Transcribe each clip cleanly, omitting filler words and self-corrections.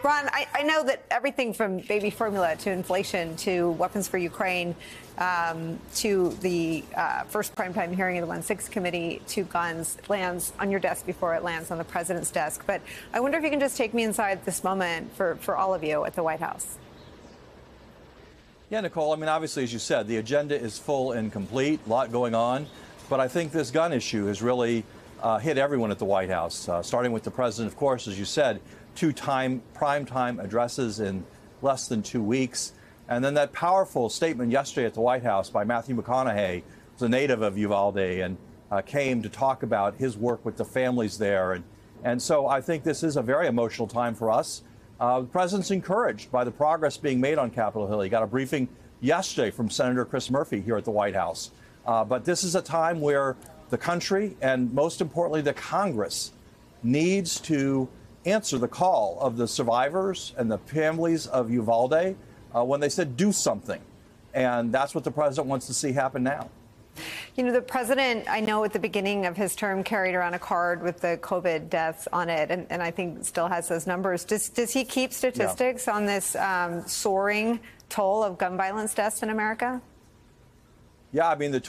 Ron, I know that everything from baby formula to inflation to weapons for Ukraine to the first primetime hearing of the 1-6 committee to guns lands on your desk before it lands on the president's desk. But I wonder if you can just take me inside this moment for all of you at the White House. Yeah, Nicole, I mean, obviously, as you said, the agenda is full and complete, a lot going on. But I think this gun issue has really hit everyone at the White House, starting with the president, of course, as you said, two primetime addresses in less than 2 weeks. And then that powerful statement yesterday at the White House by Matthew McConaughey, who's a native of Uvalde, and came to talk about his work with the families there. And so I think this is a very emotional time for us. The president's encouraged by the progress being made on Capitol Hill. He got a briefing yesterday from Senator Chris Murphy here at the White House. But this is a time where the country and, most importantly, the Congress needs to answer the call of the survivors and the families of Uvalde when they said do something. And that's what the president wants to see happen now. You know, the president, I know at the beginning of his term, carried around a card with the COVID deaths on it, and I think still has those numbers. Does he keep statistics on this soaring toll of gun violence deaths in America? Yeah, I mean, the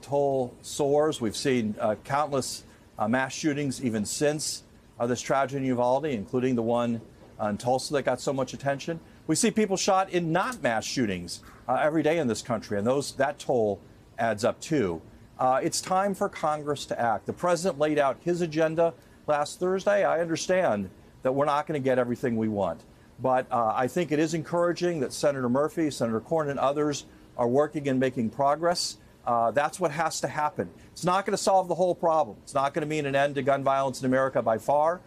toll soars. We've seen countless mass shootings even since this tragedy in Uvalde, including the one in Tulsa that got so much attention. We see people shot in not mass shootings every day in this country, and that toll adds up too. It's time for Congress to act. The president laid out his agenda last Thursday. I understand that we're not going to get everything we want, but I think it is encouraging that Senator Murphy, Senator Cornyn, and others are working and making progress. That's what has to happen. It's not going to solve the whole problem. It's not going to mean an end to gun violence in America by far.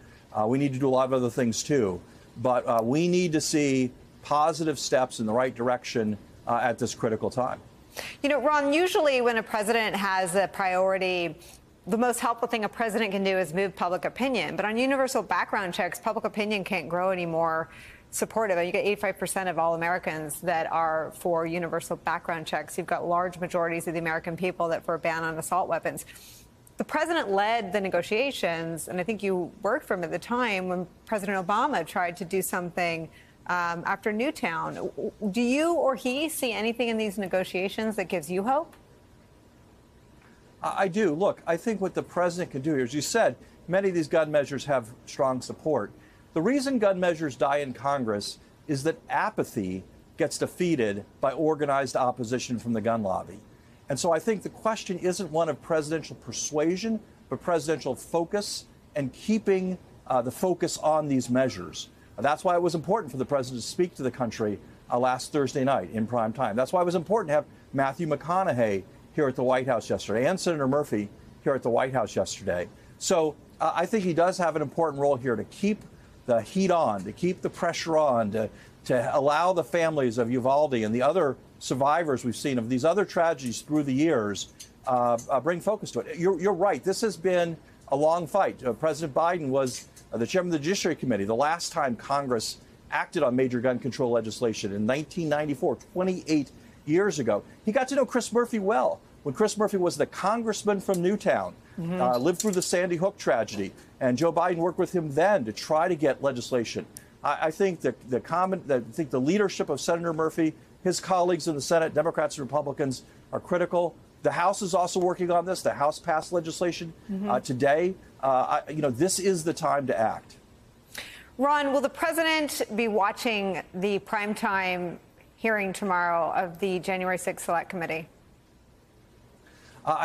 We need to do a lot of other things too. But we need to see positive steps in the right direction at this critical time. You know, Ron, usually when a president has a priority, the most helpful thing a president can do is move public opinion. But on universal background checks, public opinion can't grow anymore. Supportive. You get 85% of all Americans that are for universal background checks. You've got large majorities of the American people that for a ban on assault weapons. The president led the negotiations, and I think you worked for him at the time when President Obama tried to do something after Newtown. Do you or he see anything in these negotiations that gives you hope? I do. Look, I think what the president can do here, as you said, many of these gun measures have strong support. The reason gun measures die in Congress is that apathy gets defeated by organized opposition from the gun lobby. And so I think the question isn't one of presidential persuasion, but presidential focus and keeping the focus on these measures. That's why it was important for the president to speak to the country last Thursday night in prime time. That's why it was important to have Matthew McConaughey here at the White House yesterday and Senator Murphy here at the White House yesterday. So I think he does have an important role here to keep the heat on, to keep the pressure on, to allow the families of Uvalde and the other survivors we've seen of these other tragedies through the years bring focus to it. You're right. This has been a long fight. President Biden was the chairman of the Judiciary Committee the last time Congress acted on major gun control legislation in 1994, 28 years ago. He got to know Chris Murphy well when Chris Murphy was the congressman from Newtown, lived through the Sandy Hook tragedy, and Joe Biden worked with him then to try to get legislation. I think the leadership of Senator Murphy, his colleagues in the Senate, Democrats and Republicans, are critical. The House is also working on this. The House passed legislation today. This is the time to act. Ron, will the president be watching the primetime hearing tomorrow of the January 6th Select Committee?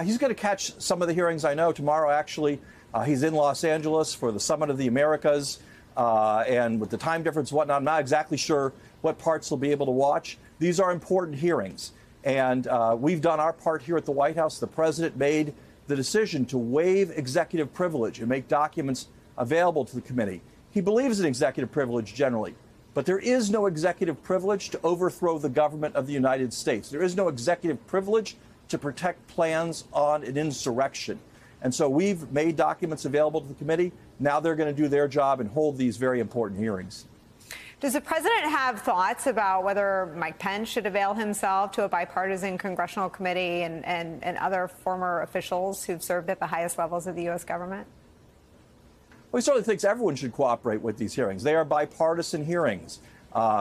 He's going to catch some of the hearings, I know. Tomorrow, actually, he's in Los Angeles for the Summit of the Americas. And with the time difference and whatnot, I'm not exactly sure what parts he'll be able to watch. These are important hearings. And we've done our part here at the White House. The president made the decision to waive executive privilege and make documents available to the committee. He believes in executive privilege generally, but there is no executive privilege to overthrow the government of the United States. There is no executive privilege to protect plans on an insurrection. And so we've made documents available to the committee. Now they're going to do their job and hold these very important hearings. Does the president have thoughts about whether Mike Pence should avail himself to a bipartisan congressional committee and other former officials who've served at the highest levels of the U.S. government? Well, he certainly thinks everyone should cooperate with these hearings. They are bipartisan hearings.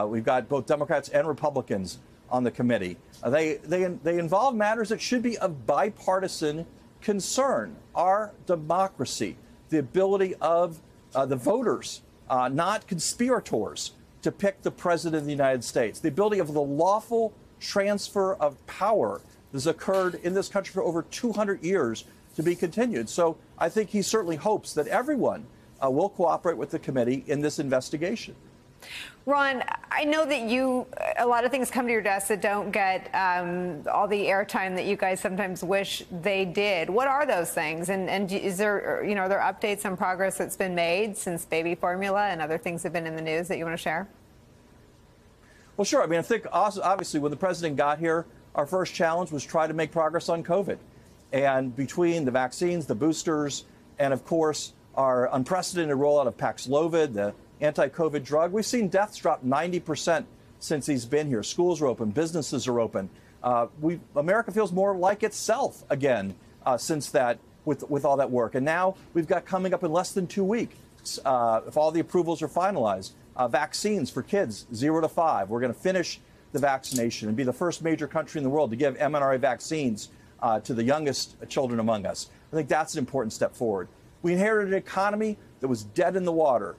We've got both Democrats and Republicans on the committee. They involve matters that should be of bipartisan concern. Our democracy, the ability of the voters, not conspirators, to pick the president of the United States, the ability of the lawful transfer of power that has occurred in this country for over 200 years to be continued. So I think he certainly hopes that everyone will cooperate with the committee in this investigation. Ron, I know that a lot of things come to your desk that don't get all the airtime that you guys sometimes wish they did. What are those things? And is there, are there updates on progress that's been made since baby formula and other things have been in the news that you want to share? Well, sure. I mean, I think obviously when the president got here, our first challenge was try to make progress on COVID. And between the vaccines, the boosters, and of course, our unprecedented rollout of Paxlovid, the anti-COVID drug, we've seen deaths drop 90% since he's been here. Schools are open, businesses are open. America feels more like itself again since that, with all that work. And now we've got coming up in less than 2 weeks, if all the approvals are finalized, vaccines for kids 0 to 5. We're going to finish the vaccination and be the first major country in the world to give mRNA vaccines to the youngest children among us. I think that's an important step forward. We inherited an economy that was dead in the water.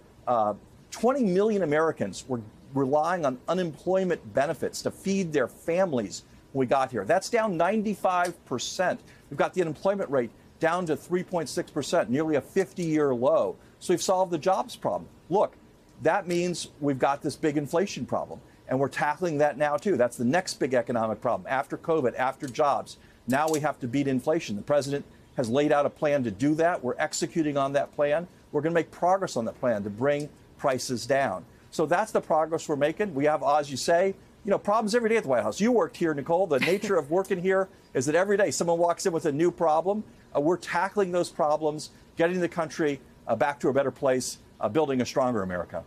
20 million Americans were relying on unemployment benefits to feed their families when we got here. That's down 95%. We've got the unemployment rate down to 3.6%, nearly a 50-year low. So we've solved the jobs problem. Look, that means we've got this big inflation problem, and we're tackling that now, too. That's the next big economic problem. After COVID, after jobs, now we have to beat inflation. The president has laid out a plan to do that. We're executing on that plan. We're going to make progress on that plan to bring prices down. So that's the progress we're making. We have, as you say, problems every day at the White House. You worked here, Nicole. The nature of working here is that every day someone walks in with a new problem. We're tackling those problems, getting the country back to a better place, building a stronger America.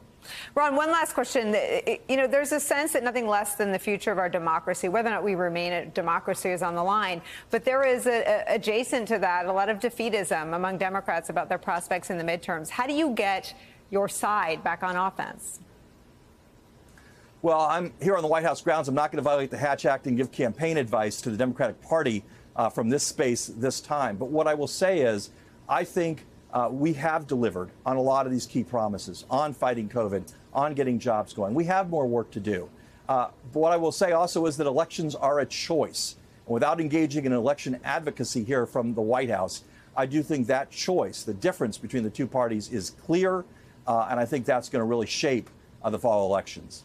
Ron, one last question. There's a sense that nothing less than the future of our democracy, whether or not we remain a democracy, is on the line. But there is adjacent to that a lot of defeatism among Democrats about their prospects in the midterms. How do you get your side back on offense? Well, I'm here on the White House grounds. I'm not going to violate the Hatch Act and give campaign advice to the Democratic Party from this space this time. But what I will say is I think we have delivered on a lot of these key promises on fighting COVID, on getting jobs going. We have more work to do. But what I will say also is that elections are a choice. And without engaging in election advocacy here from the White House, I do think that choice, the difference between the two parties, is clear. And I think that's going to really shape the fall elections.